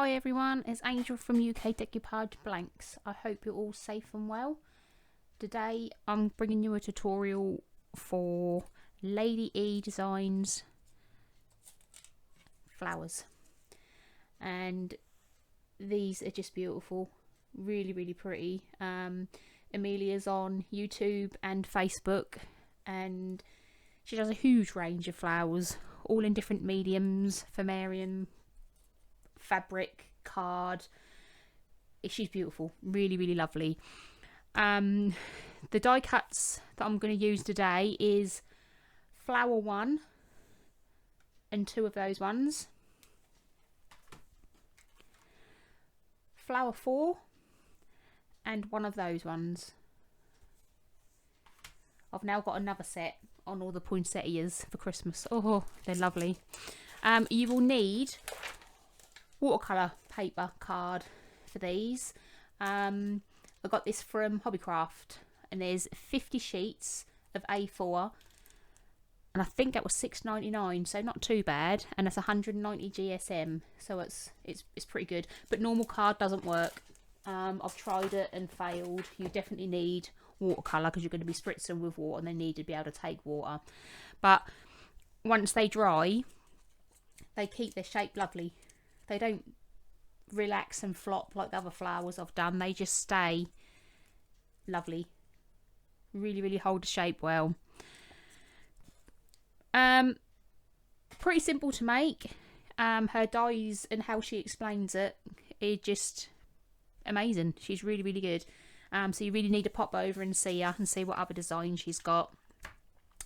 Hi everyone, it's Angel from UK Decoupage Blanks. I hope you're all safe and well. Today I'm bringing you a tutorial for Lady E Designs flowers, and these are just beautiful, really pretty. Amelia's on YouTube and Facebook, and she does a huge range of flowers, all in different mediums, Famarian, fabric, card. She's beautiful, really lovely. The die cuts that I'm going to use today is flower 1 and 2 of those ones, flower 4 and 1 of those ones. I've now got another set on all the poinsettias for Christmas. Oh, they're lovely. You will need watercolour paper card for these. I got this from Hobbycraft, and there's 50 sheets of A4, and I think that was $6.99, so not too bad, and it's 190 GSM, so it's pretty good. But normal card doesn't work. I've tried it and failed. You definitely need watercolour because you're going to be spritzing with water, and they need to be able to take water. But once they dry, they keep their shape lovely. They don't relax and flop like the other flowers I've done. They just stay lovely. Really hold the shape well. Pretty simple to make. Her dies and how she explains it is just amazing. She's really good. So you really need to pop over and see her and see what other designs she's got.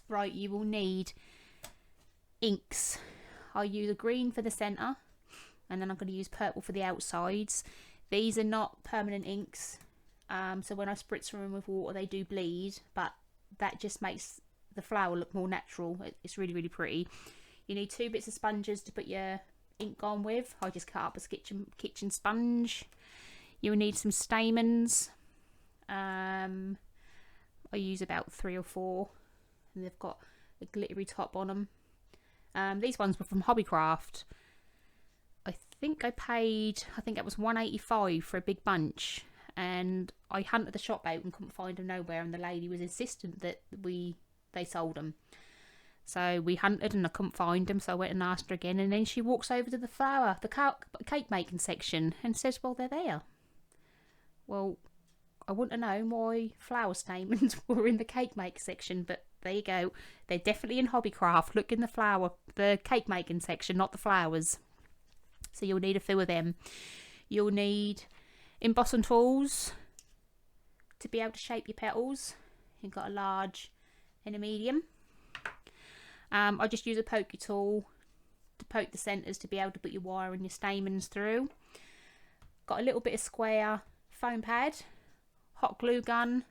Right, you will need inks. I'll use a green for the centre, and then I'm going to use purple for the outsides. These are not permanent inks, so when I spritz them with water they do bleed, but that just makes the flower look more natural. It's really pretty. You need 2 bits of sponges to put your ink on with. I just cut up a kitchen sponge. You'll need some stamens. I use about 3 or 4, and they've got a glittery top on them. These ones were from Hobbycraft. I think it was $1.85 for a big bunch, and I hunted the shop out and couldn't find them nowhere, and the lady was insistent that they sold them. So we hunted and I couldn't find them, so I went and asked her again, and then she walks over to the cake making section and says, well, they're there. Well, I wouldn't have known why flower stamens were in the cake make section, but there you go. They're definitely in Hobbycraft. Look in the cake making section, not the flowers. So you'll need a few of them. You'll need embossing tools to be able to shape your petals. You've got a large and a medium. I just use a pokey tool to poke the centres to be able to put your wire and your stamens through. Got a little bit of square foam pad, hot glue gun,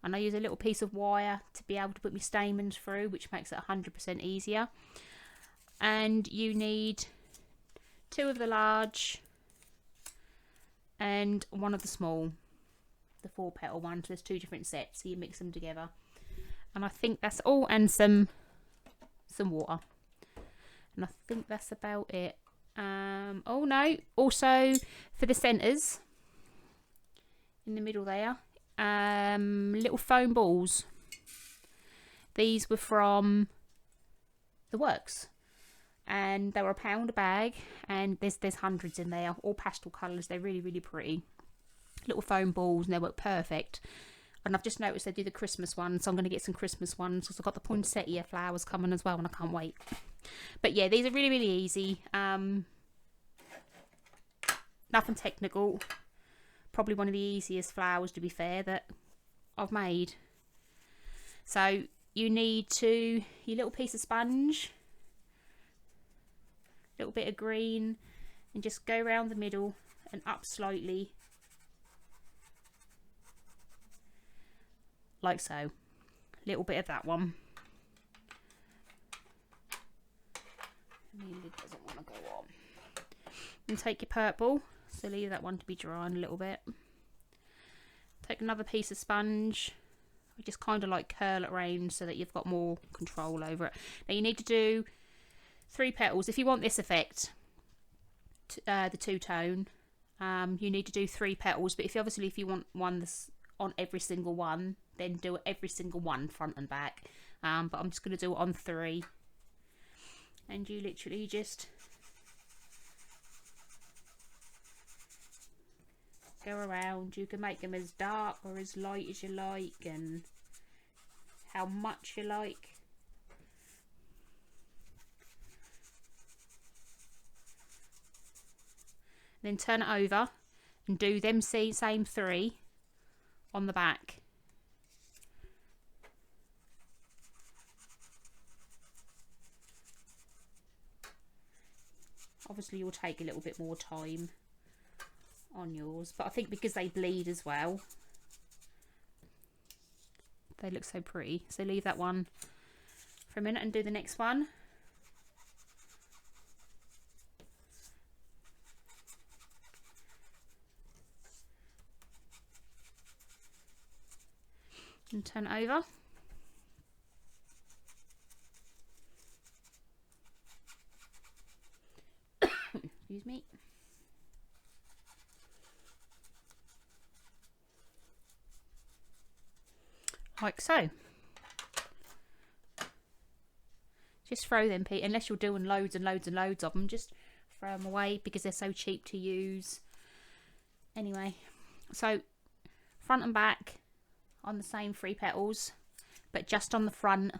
and I use a little piece of wire to be able to put my stamens through, which makes it 100% easier. And you need 2 of the large and 1 of the small, the 4 petal ones. There's 2 different sets, so you mix them together. And I think that's all, and some water. And I think that's about it. Oh no, also for the centres in the middle there, little foam balls. These were from the Works, and they were £1 a bag, and there's hundreds in there, all pastel colours. They're really pretty little foam balls, and they work perfect. And I've just noticed they do the Christmas ones, so I'm going to get some Christmas ones because I've got the poinsettia flowers coming as well, and I can't wait. But yeah, these are really easy. Nothing technical. Probably one of the easiest flowers, to be fair, that I've made. So you need your little piece of sponge, little bit of green, and just go around the middle and up slightly, like so. Little bit of that one. The lid doesn't want to go on. And take your purple, so leave that one to be drying a little bit. Take another piece of sponge. I just kind of like curl it around so that you've got more control over it. Now you need to do 3 petals. If you want this effect, the two-tone, you need to do 3 petals. But if you want one that's on every single one, then do every single one front and back. But I'm just going to do it on 3. And you literally just go around. You can make them as dark or as light as you like, and how much you like. Then turn it over and do them same 3 on the back. Obviously you'll take a little bit more time on yours, but I think because they bleed as well, they look so pretty. So leave that one for a minute and do the next one. And turn it over. Excuse me. Like so. Just throw them, Pete, unless you're doing loads and loads and loads of them. Just throw them away because they're so cheap to use. Anyway, so front and back on the same 3 petals, but just on the front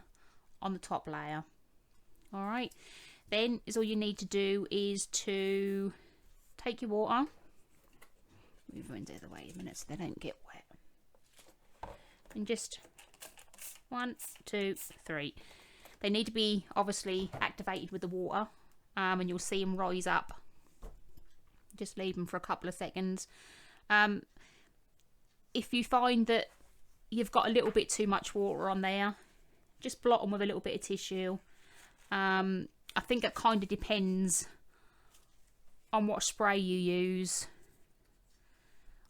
on the top layer. All right, then is all you need to do is to take your water, move them the other way a minute so they don't get wet, and just 1, 2, 3. They need to be obviously activated with the water, and you'll see them rise up. Just leave them for a couple of seconds. If you find that you've got a little bit too much water on there, just blot them with a little bit of tissue. I think it kind of depends on what spray you use.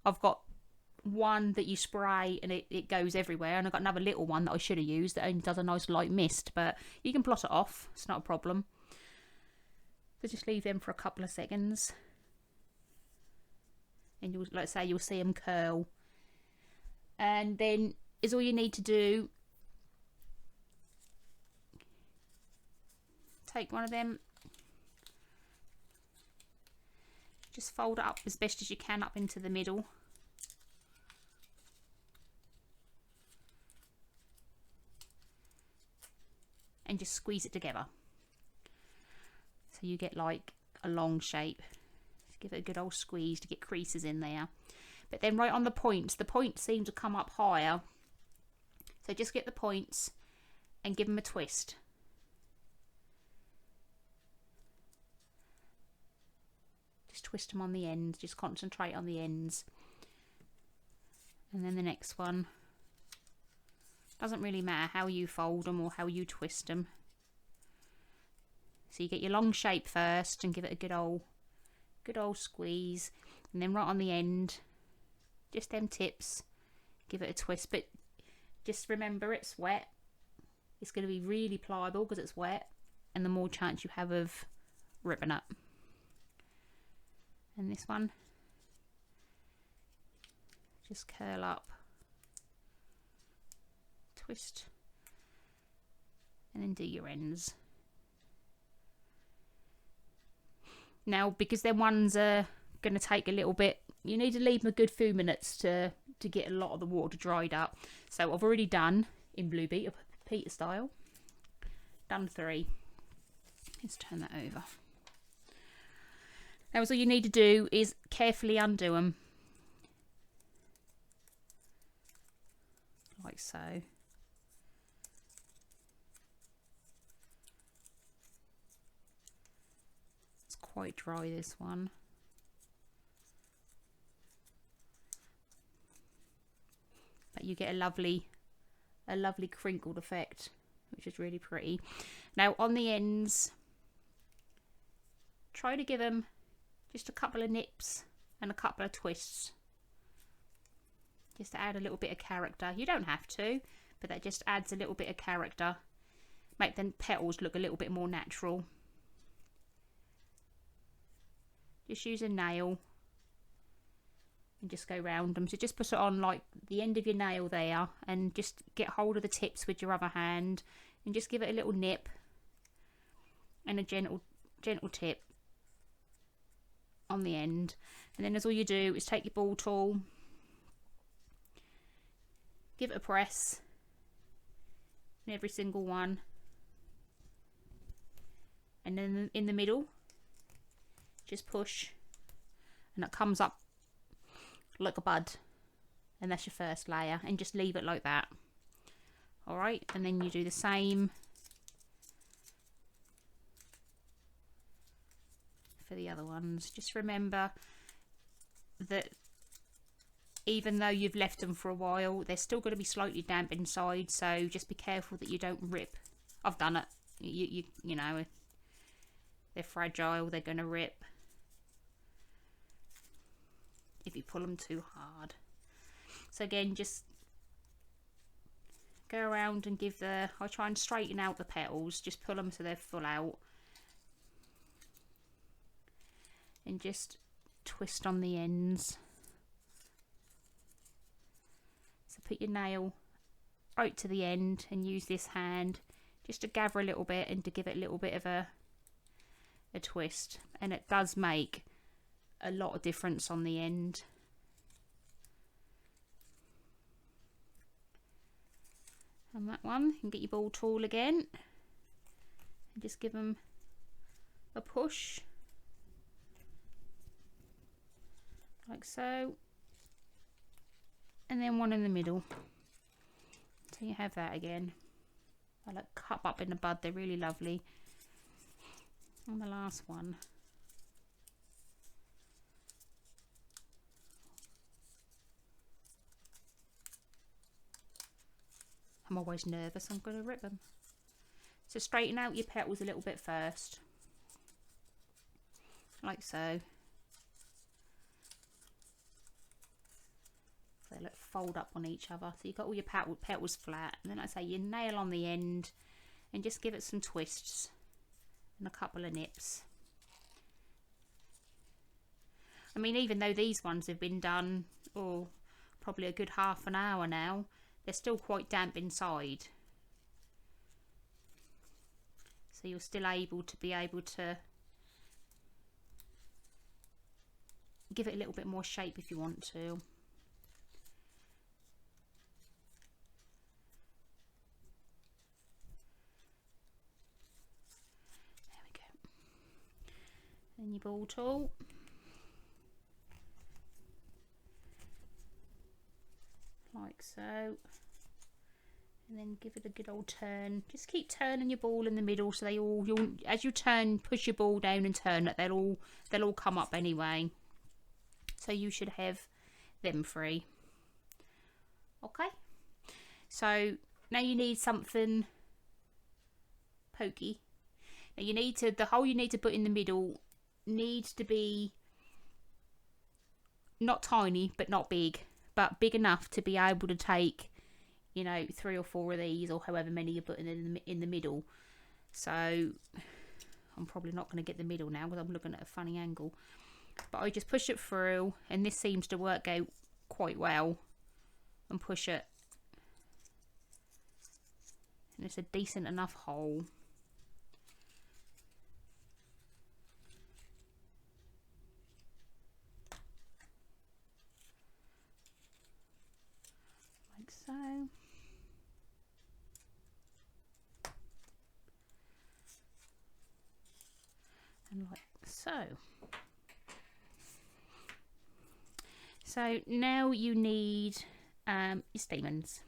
I've got one that you spray and it goes everywhere, and I've got another little one that I should have used that only does a nice light mist, but you can blot it off, it's not a problem. So just leave them for a couple of seconds, and you'll, like I say, you'll see them curl. And then is all you need to do, take one of them, just fold it up as best as you can up into the middle, and just squeeze it together so you get like a long shape. Just give it a good old squeeze to get creases in there. But then right on the points seem to come up higher, so just get the points and give them a twist. Just twist them on the ends, just concentrate on the ends. And then the next one, doesn't really matter how you fold them or how you twist them. So you get your long shape first and give it a good old squeeze, and then right on the end, just them tips, give it a twist. But just remember, it's wet, it's going to be really pliable because it's wet, and the more chance you have of ripping up. And this one, just curl up, twist, and then do your ends. Now, because them ones are going to take a little bit, you need to leave them a good few minutes to get a lot of the water dried up. So I've already done, in Blue Peter style, done 3. Let's turn that over. Now, all you need to do is carefully undo them, like so. It's quite dry, this one. But you get a lovely crinkled effect, which is really pretty. Now on the ends, try to give them just a couple of nips and a couple of twists, just to add a little bit of character. You don't have to, but that just adds a little bit of character, make the petals look a little bit more natural. Just use a nail and just go round them. So just put it on like the end of your nail there, and just get hold of the tips with your other hand and just give it a little nip and a gentle tip on the end. And then that's all you do is take your ball tool, give it a press in every single one, and then in the middle just push, and it comes up like a bud, and that's your first layer, and just leave it like that. Alright, and then you do the same for the other ones. Just remember that even though you've left them for a while, they're still going to be slightly damp inside, so just be careful that you don't rip. I've done it. You know, they're fragile, they're going to rip if you pull them too hard. So again, just go around and give I try and straighten out the petals, just pull them so they're full out, and just twist on the ends. So put your nail out to the end and use this hand just to gather a little bit and to give it a little bit of a twist, and it does make a lot of difference on the end. And that one, you can get your ball tool again and just give them a push like so, and then one in the middle, so you have that again. I like cut up in the bud, they're really lovely. And the last one, I'm always nervous, I'm going to rip them. So straighten out your petals a little bit first, like so. They look fold up on each other, so you've got all your petals flat, and then I say you nail on the end and just give it some twists and a couple of nips. I mean, even though these ones have been done probably a good half an hour now, they're still quite damp inside, so you're still able to give it a little bit more shape if you want to. Then your ball tool, like so, and then give it a good old turn. Just keep turning your ball in the middle, so they all, as you turn, push your ball down and turn it, they'll all come up anyway, so you should have them free. Okay, so now you need something pokey. Now you need to, the hole you need to put in the middle needs to be not tiny but not big, but big enough to be able to take, you know, 3 or 4 of these, or however many you're putting in the middle. So I'm probably not going to get the middle now because I'm looking at a funny angle, but I just push it through, and this seems to work out quite well, and push it, and it's a decent enough hole. Like so. And like so. So now you need your stamens.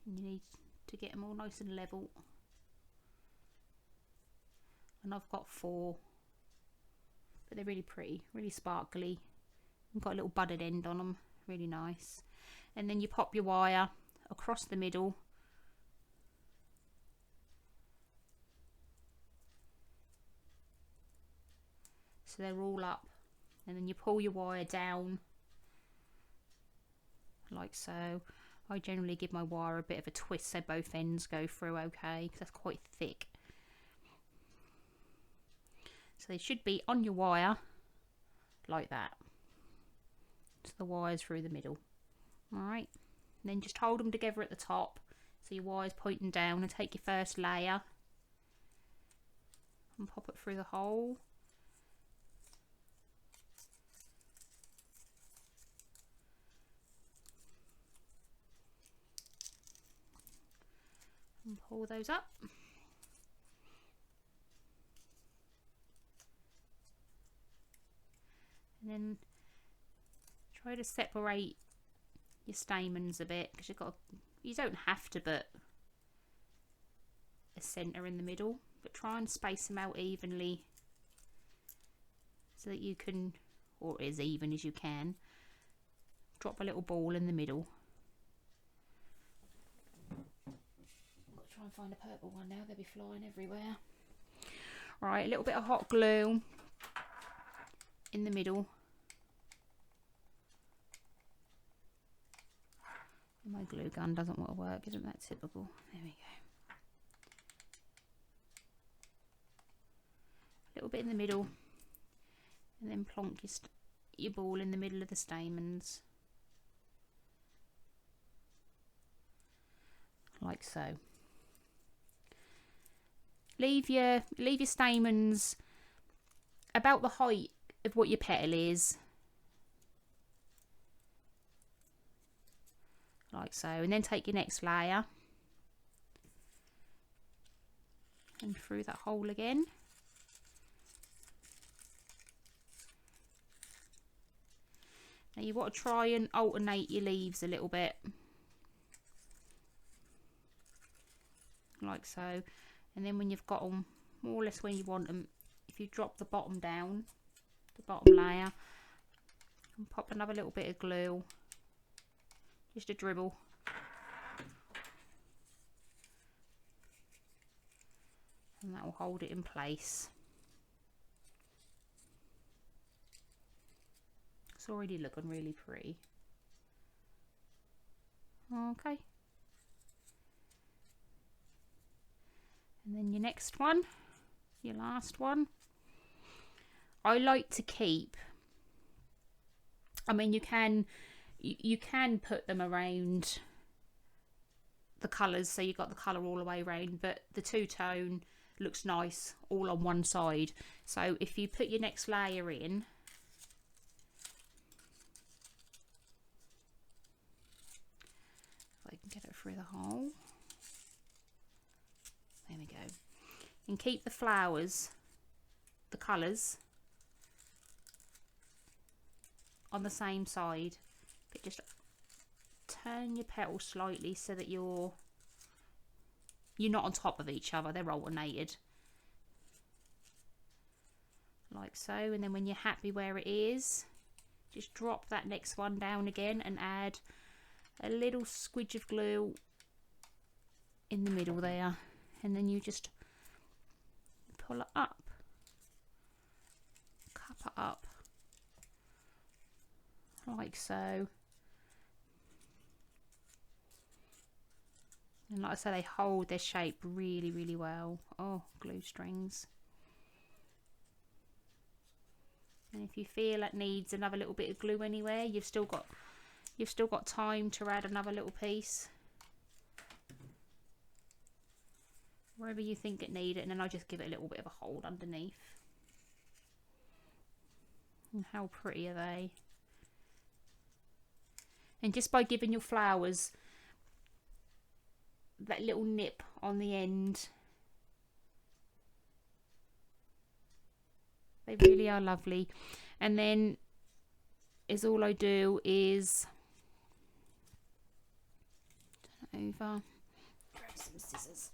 You need to get them all nice and level. And I've got 4, but they're really pretty, really sparkly. I've got a little budded end on them, really nice. And then you pop your wire across the middle. So they're all up, and then you pull your wire down like so. I generally give my wire a bit of a twist so both ends go through okay, because that's quite thick. So they should be on your wire like that. So the wire's through the middle. Alright, then just hold them together at the top so your wire's pointing down, and take your first layer and pop it through the hole. And pull those up. And then try to separate your stamens a bit, because you don't have to put a centre in the middle, but try and space them out evenly so that you can, or as even as you can, drop a little ball in the middle. I've got to try and find a purple one now, they'll be flying everywhere. Right, a little bit of hot glue in the middle. My glue gun doesn't want to work, isn't that typical? There we go. A little bit in the middle, and then plonk your ball in the middle of the stamens, like so. Leave your stamens about the height of what your petal is, like so, and then take your next layer and through that hole again. Now you want to try and alternate your leaves a little bit, like so, and then when you've got them more or less where you want them, if you drop the bottom down, the bottom layer, and pop another little bit of glue, just a dribble, and that will hold it in place. It's already looking really pretty. Okay. And then your next one, your last one, I like to keep, I mean you can put them around the colours, so you've got the colour all the way around, but the two-tone looks nice all on one side. So if you put your next layer in, if I can get it through the hole, there we go, and keep the flowers, the colours, on the same side, but just turn your petals slightly so that you're not on top of each other, they're alternated, like so. And then when you're happy where it is, just drop that next one down again and add a little squidge of glue in the middle there, and then you just pull it up, cup it up, like so. And like I said, they hold their shape really, really well. Oh, glue strings. And if you feel it needs another little bit of glue anywhere, you've still got time to add another little piece wherever you think it needs it, and then I just give it a little bit of a hold underneath. And how pretty are they? And just by giving your flowers that little nip on the end, they really are lovely. And then all I do is turn it over, grab some scissors,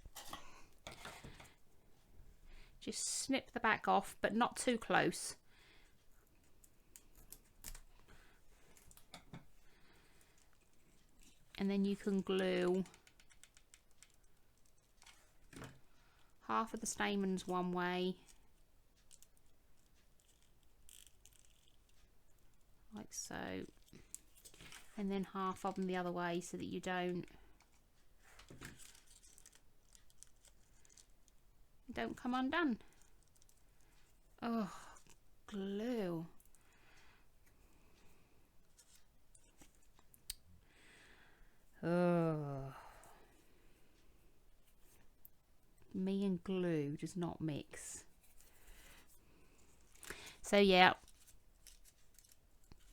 just snip the back off, but not too close. And then you can glue half of the stamens one way, like so, and then half of them the other way, so that you don't come undone. Oh, glue. Oh. Me and glue does not mix. So yeah,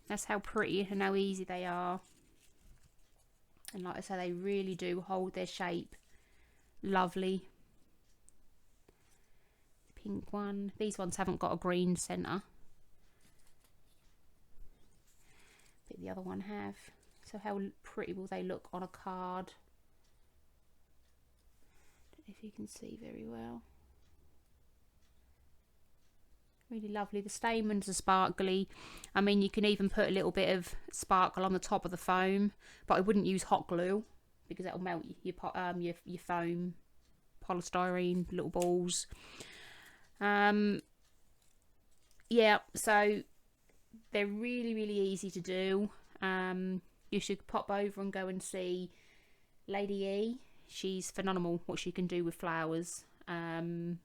that's how pretty and how easy they are. And like I say, they really do hold their shape lovely. Pink one. These ones haven't got a green centre, but the other one have. So how pretty will they look on a card? Don't know if you can see very well. Really lovely. The stamens are sparkly. I mean, you can even put a little bit of sparkle on the top of the foam, but I wouldn't use hot glue because that'll melt your foam, polystyrene, little balls. Yeah, so they're really, really easy to do. You should pop over and go and see Lady E. She's phenomenal what she can do with flowers. But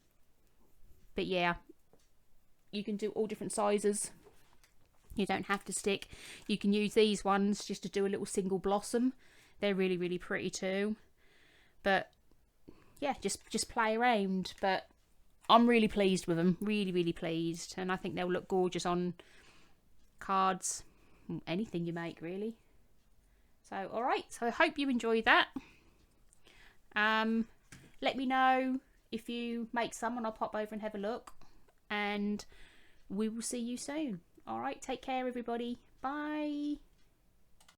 yeah, you can do all different sizes. You don't have to stick. You can use these ones just to do a little single blossom. They're really, really pretty too. But yeah, just play around. But I'm really pleased with them. Really, really pleased. And I think they'll look gorgeous on cards. Anything you make, really. So, alright. So I hope you enjoyed that. Let me know if you make some and I'll pop over and have a look. And we will see you soon. Alright, take care everybody. Bye.